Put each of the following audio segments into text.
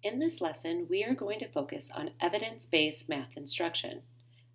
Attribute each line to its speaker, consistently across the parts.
Speaker 1: In this lesson, we are going to focus on evidence-based math instruction.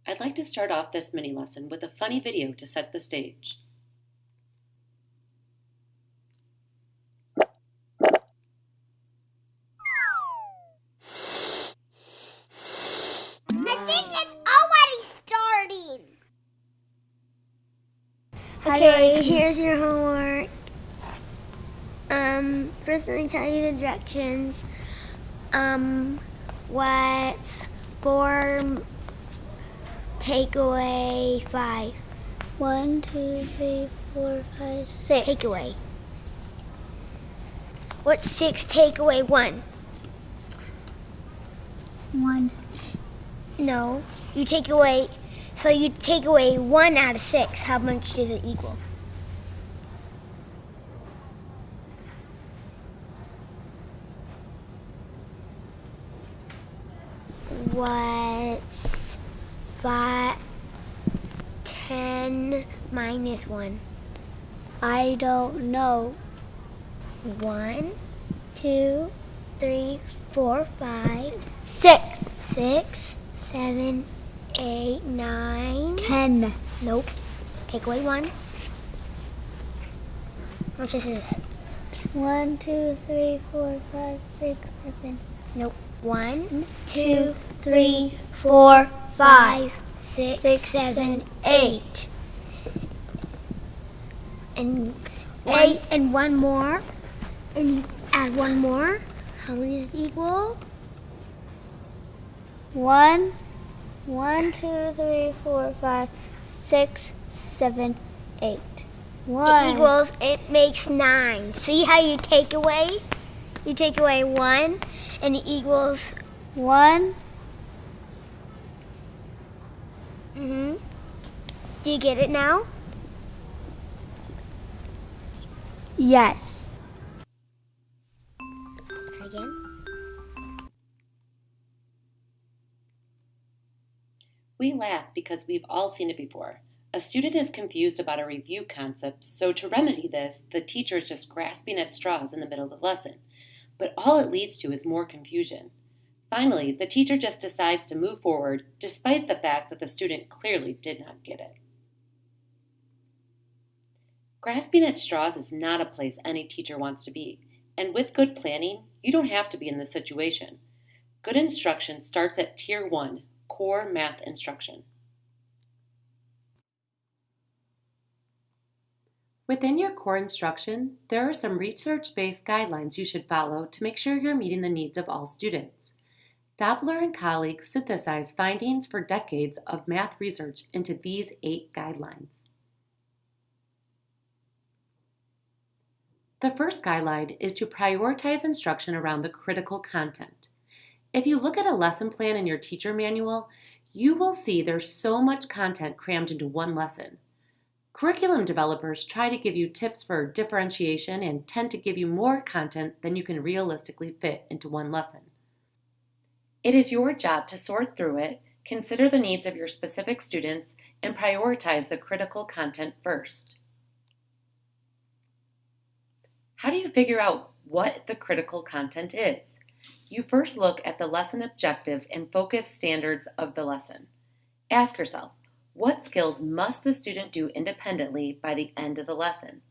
Speaker 1: I'd like to start off this mini lesson with a funny video to set the stage.
Speaker 2: I think it's already starting.
Speaker 3: Okay, here's your homework. First let me tell you the directions. What's 4 take away 5?
Speaker 2: 1, 2, 3, 4, 5, 6.
Speaker 3: Take away. What's 6 take away 1?
Speaker 2: 1.
Speaker 3: No, you take away 1 out of 6. How much does it equal? What's 10 minus 1?
Speaker 2: I don't know.
Speaker 3: 1, 2, 3, 4, 5, 6. 6, 7, 8, 9,
Speaker 2: 10.
Speaker 3: Nope. Take away 1. How much is this?
Speaker 2: 1, 2, 3, 4, 5, 6, 7.
Speaker 3: Nope. 1, 2, 3, 4, 5, 6, 7, 8. And one more. And add 1 more. How many does it equal?
Speaker 2: 1, 2, 3, 4, 5, 6, 7, 8. 1.
Speaker 3: It makes 9. See how you take away? You take away 1 and it equals
Speaker 2: 1.
Speaker 3: Do you get it now?
Speaker 2: Yes.
Speaker 3: Try again.
Speaker 1: We laugh because we've all seen it before. A student is confused about a review concept, so to remedy this, the teacher is just grasping at straws in the middle of the lesson. But all it leads to is more confusion. Finally, the teacher just decides to move forward despite the fact that the student clearly did not get it. Grasping at straws is not a place any teacher wants to be, and with good planning, you don't have to be in this situation. Good instruction starts at Tier 1, core math instruction. Within your core instruction, there are some research-based guidelines you should follow to make sure you're meeting the needs of all students. Doppler and colleagues synthesized findings for decades of math research into these 8 guidelines. The first guideline is to prioritize instruction around the critical content. If you look at a lesson plan in your teacher manual, you will see there's so much content crammed into one lesson. Curriculum developers try to give you tips for differentiation and tend to give you more content than you can realistically fit into one lesson. It is your job to sort through it, consider the needs of your specific students, and prioritize the critical content first. How do you figure out what the critical content is? You first look at the lesson objectives and focus standards of the lesson. Ask yourself, what skills must the student do independently by the end of the lesson?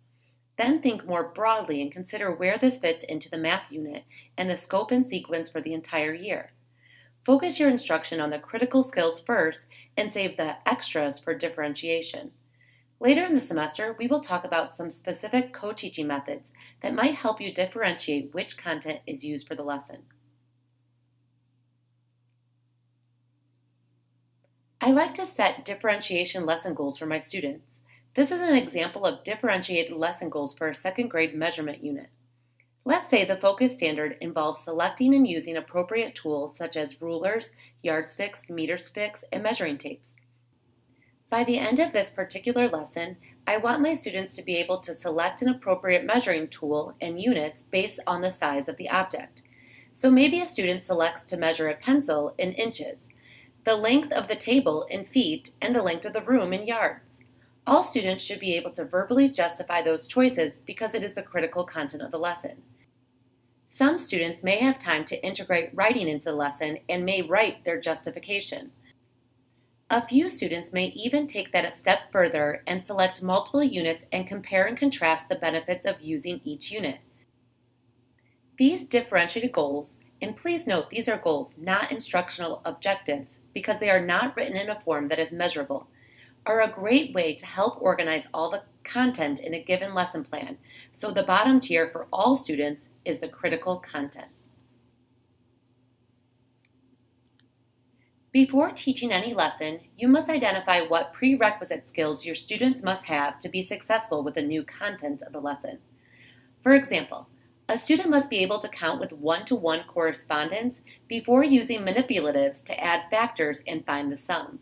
Speaker 1: Then think more broadly and consider where this fits into the math unit and the scope and sequence for the entire year. Focus your instruction on the critical skills first and save the extras for differentiation. Later in the semester, we will talk about some specific co-teaching methods that might help you differentiate which content is used for the lesson. I like to set differentiation lesson goals for my students. This is an example of differentiated lesson goals for a second grade measurement unit. Let's say the focus standard involves selecting and using appropriate tools such as rulers, yardsticks, meter sticks, and measuring tapes. By the end of this particular lesson, I want my students to be able to select an appropriate measuring tool and units based on the size of the object. So maybe a student selects to measure a pencil in inches, the length of the table in feet, and the length of the room in yards. All students should be able to verbally justify those choices because it is the critical content of the lesson. Some students may have time to integrate writing into the lesson and may write their justification. A few students may even take that a step further and select multiple units and compare and contrast the benefits of using each unit. These differentiated goals, and please note these are goals, not instructional objectives, because they are not written in a form that is measurable, are a great way to help organize all the content in a given lesson plan, so the bottom tier for all students is the critical content. Before teaching any lesson, you must identify what prerequisite skills your students must have to be successful with the new content of the lesson. For example, a student must be able to count with one-to-one correspondence before using manipulatives to add factors and find the sum.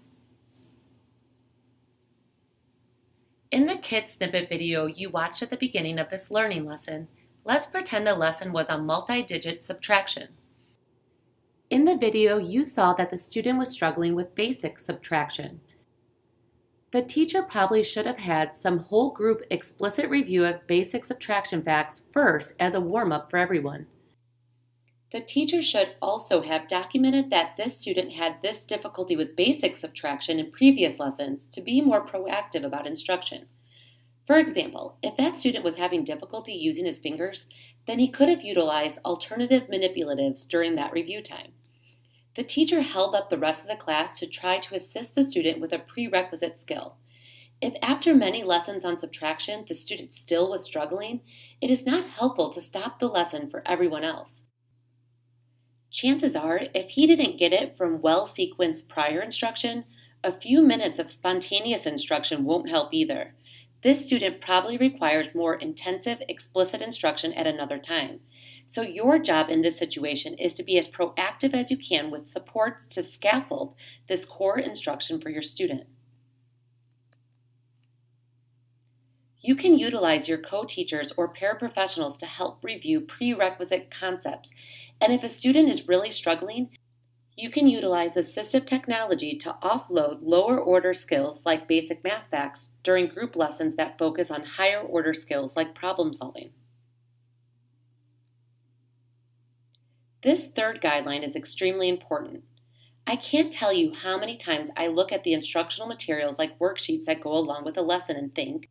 Speaker 1: In the kid snippet video you watched at the beginning of this learning lesson, let's pretend the lesson was on multi-digit subtraction. In the video, you saw that the student was struggling with basic subtraction. The teacher probably should have had some whole group explicit review of basic subtraction facts first as a warm-up for everyone. The teacher should also have documented that this student had this difficulty with basic subtraction in previous lessons to be more proactive about instruction. For example, if that student was having difficulty using his fingers, then he could have utilized alternative manipulatives during that review time. The teacher held up the rest of the class to try to assist the student with a prerequisite skill. If after many lessons on subtraction the student still was struggling, it is not helpful to stop the lesson for everyone else. Chances are, if he didn't get it from well-sequenced prior instruction, a few minutes of spontaneous instruction won't help either. This student probably requires more intensive, explicit instruction at another time. So your job in this situation is to be as proactive as you can with supports to scaffold this core instruction for your student. You can utilize your co-teachers or paraprofessionals to help review prerequisite concepts, and if a student is really struggling, you can utilize assistive technology to offload lower order skills like basic math facts during group lessons that focus on higher order skills like problem solving. This third guideline is extremely important. I can't tell you how many times I look at the instructional materials like worksheets that go along with a lesson and think,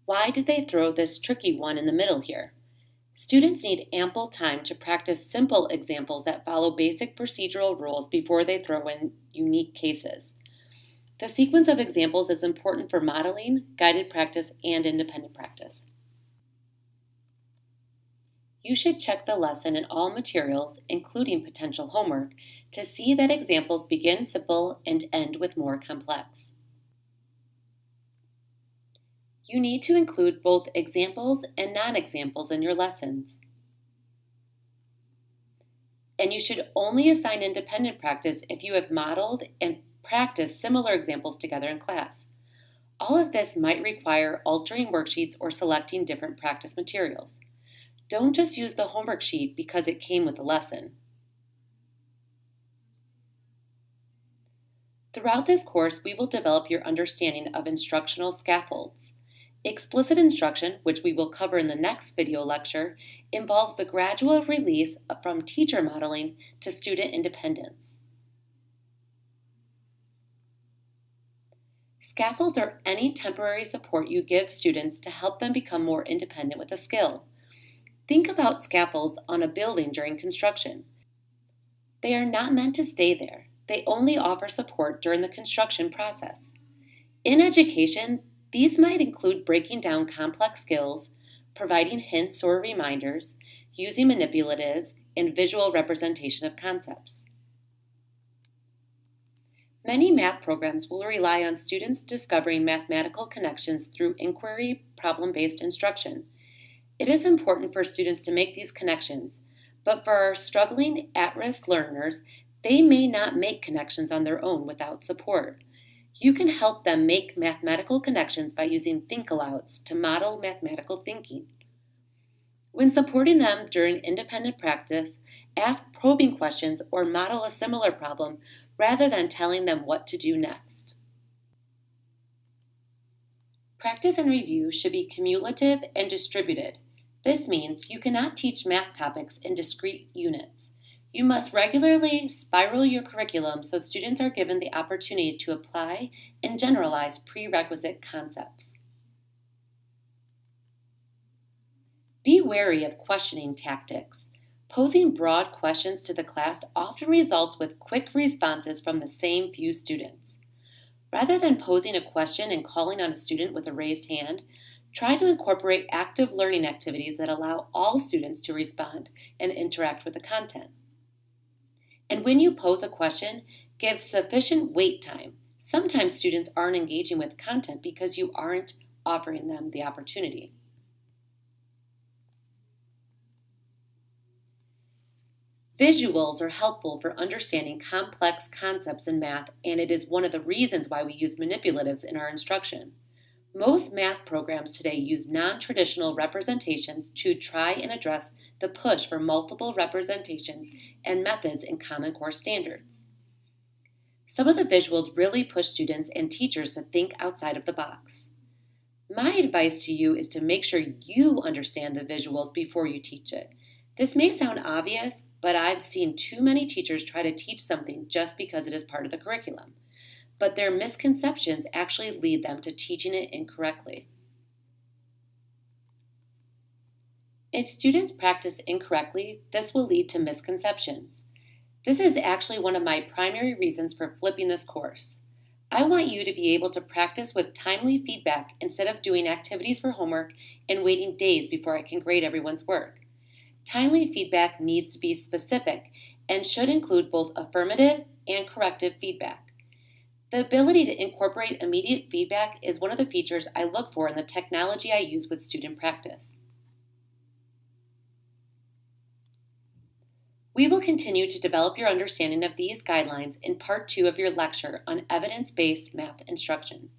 Speaker 1: why did they throw this tricky one in the middle here? Students need ample time to practice simple examples that follow basic procedural rules before they throw in unique cases. The sequence of examples is important for modeling, guided practice, and independent practice. You should check the lesson and all materials, including potential homework, to see that examples begin simple and end with more complex. You need to include both examples and non-examples in your lessons. And you should only assign independent practice if you have modeled and practiced similar examples together in class. All of this might require altering worksheets or selecting different practice materials. Don't just use the homework sheet because it came with the lesson. Throughout this course, we will develop your understanding of instructional scaffolds. Explicit instruction, which we will cover in the next video lecture, involves the gradual release from teacher modeling to student independence. Scaffolds are any temporary support you give students to help them become more independent with a skill. Think about scaffolds on a building during construction. They are not meant to stay there. They only offer support during the construction process. In education, these might include breaking down complex skills, providing hints or reminders, using manipulatives, and visual representation of concepts. Many math programs will rely on students discovering mathematical connections through inquiry, problem-based instruction. It is important for students to make these connections, but for our struggling at-risk learners, they may not make connections on their own without support. You can help them make mathematical connections by using think-alouds to model mathematical thinking. When supporting them during independent practice, ask probing questions or model a similar problem rather than telling them what to do next. Practice and review should be cumulative and distributed. This means you cannot teach math topics in discrete units. You must regularly spiral your curriculum so students are given the opportunity to apply and generalize prerequisite concepts. Be wary of questioning tactics. Posing broad questions to the class often results with quick responses from the same few students. Rather than posing a question and calling on a student with a raised hand, try to incorporate active learning activities that allow all students to respond and interact with the content. And when you pose a question, give sufficient wait time. Sometimes students aren't engaging with content because you aren't offering them the opportunity. Visuals are helpful for understanding complex concepts in math, and it is one of the reasons why we use manipulatives in our instruction. Most math programs today use non-traditional representations to try and address the push for multiple representations and methods in Common Core standards. Some of the visuals really push students and teachers to think outside of the box. My advice to you is to make sure you understand the visuals before you teach it. This may sound obvious, but I've seen too many teachers try to teach something just because it is part of the curriculum. But their misconceptions actually lead them to teaching it incorrectly. If students practice incorrectly, this will lead to misconceptions. This is actually one of my primary reasons for flipping this course. I want you to be able to practice with timely feedback instead of doing activities for homework and waiting days before I can grade everyone's work. Timely feedback needs to be specific and should include both affirmative and corrective feedback. The ability to incorporate immediate feedback is one of the features I look for in the technology I use with student practice. We will continue to develop your understanding of these guidelines in Part 2 of your lecture on evidence-based math instruction.